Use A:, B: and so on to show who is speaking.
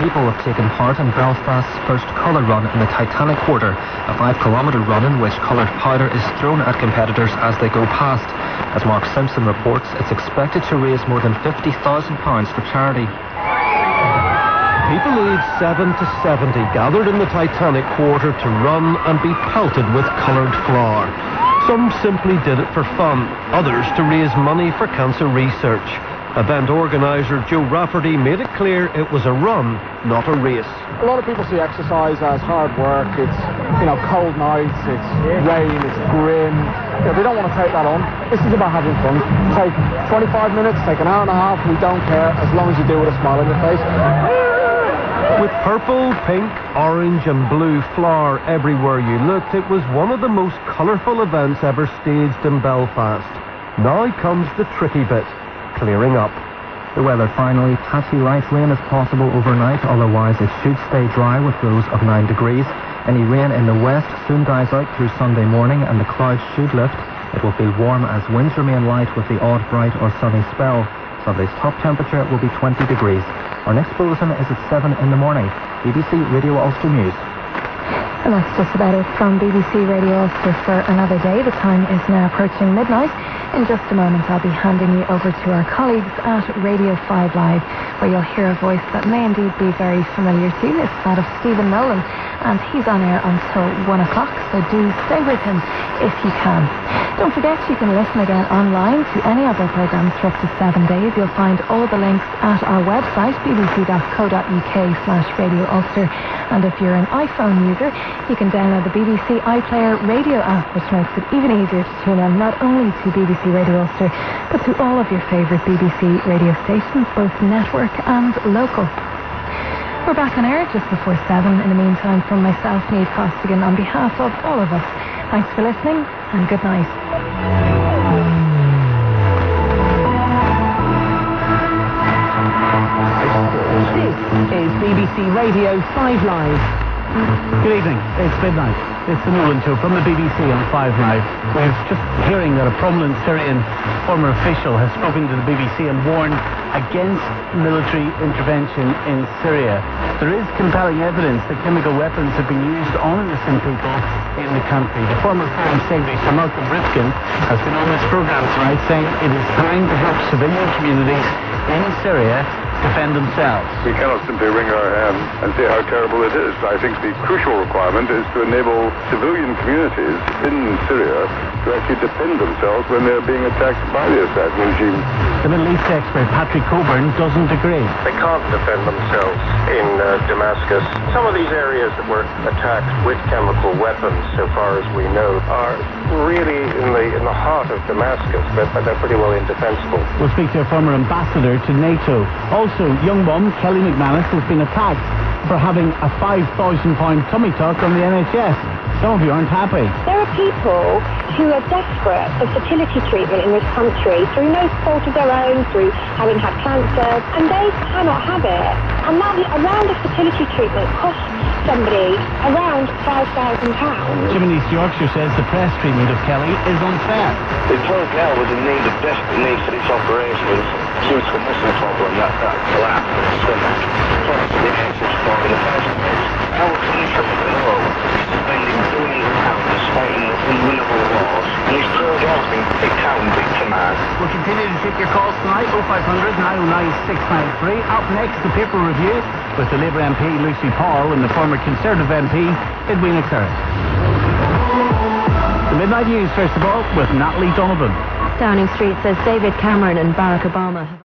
A: people have taken part in Belfast's first colour run in the Titanic Quarter, a 5-kilometre run in which coloured powder is thrown at competitors as they go past. As Mark Simpson reports, it's expected to raise more than £50,000 for charity.
B: People aged 7 to 70 gathered in the Titanic Quarter to run and be pelted with coloured flour. Some simply did it for fun, others to raise money for cancer research. Event organiser Joe Rafferty made it clear it was a run, not a race.
C: A lot of people see exercise as hard work. It's, cold nights, it's rain, it's grim. They don't want to take that on. This is about having fun. Take 25 minutes, take an hour and a half, we don't care, as long as you do it with a smile on your face.
B: With purple, pink, orange and blue flower everywhere you looked, it was one of the most colourful events ever staged in Belfast. Now comes the tricky bit, clearing up.
A: The weather finally, patchy light rain is possible overnight, otherwise it should stay dry with lows of 9 degrees. Any rain in the west soon dies out through Sunday morning and the clouds should lift. It will feel warm as winds remain light with the odd bright or sunny spell. Sunday's top temperature will be 20 degrees. Our next bulletin is at 7 in the morning. BBC Radio Ulster News.
D: And that's just about it from BBC Radio Ulster for another day. The time is now approaching midnight. In just a moment I'll be handing you over to our colleagues at Radio 5 Live, where you'll hear a voice that may indeed be very familiar to you. It's that of Stephen Nolan, and he's on air until 1 o'clock, so do stay with him if you can. Don't forget you can listen again online to any of our programmes for up to 7 days. You'll find all the links at our website, bbc.co.uk/Radio Ulster, and if you're an iPhone user, you can download the BBC iPlayer radio app, which makes it even easier to tune in not only to BBC Radio Ulster, but to all of your favourite BBC radio stations, both network and local. We're back on air just before 7. In the meantime, from myself, Niamh Costigan, on behalf of all of us, thanks for listening and good night.
E: This is BBC Radio 5 Live. Good evening, it's midnight. It's the Nolan Show from the BBC on 5 Live. We're just hearing that a prominent Syrian former official has spoken to the BBC and warned against military intervention in Syria. There is compelling evidence that chemical weapons have been used on innocent people in the country. The former Foreign Secretary, Sir Malcolm Rifkin, has been on this programme tonight saying it is time to help civilian communities in Syria defend themselves.
F: We cannot simply wring our hands and say how terrible it is. I think the crucial requirement is to enable civilian communities in Syria to actually defend themselves when they're being attacked by the Assad regime.
E: The Middle East expert Patrick Coburn doesn't agree.
G: They can't defend themselves in Damascus. Some of these areas that were attacked with chemical weapons, so far as we know, are really in the heart of Damascus, but they're pretty well indefensible.
E: We'll speak to a former ambassador to NATO. Also, young mum Kelly McManus has been attacked for having a £5,000 tummy tuck on the NHS. Some of you aren't happy.
H: There are people who are desperate for fertility treatment in this country through no fault of their own, through having had cancer, and they cannot have it. And that around a fertility treatment costs somebody around £5,000.
E: Jim in East Yorkshire says the press treatment of Kelly is unfair.
I: The poor girl was in need of desperate need for this operation due to a muscle problem that collapsed in the stomach. Plus, the answers for in the first place. Our country as a whole is spending billions of pounds fighting unwinnable wars, and these poor girls being picked out and victimised.
E: We'll continue to take your calls tonight, 0500 909 693. Up next, the paper review with the Labour MP Lucy Paul and the former Conservative MP Edwina Curran. The Midnight News, first of all, with Natalie Donovan.
D: Downing Street says David Cameron and Barack Obama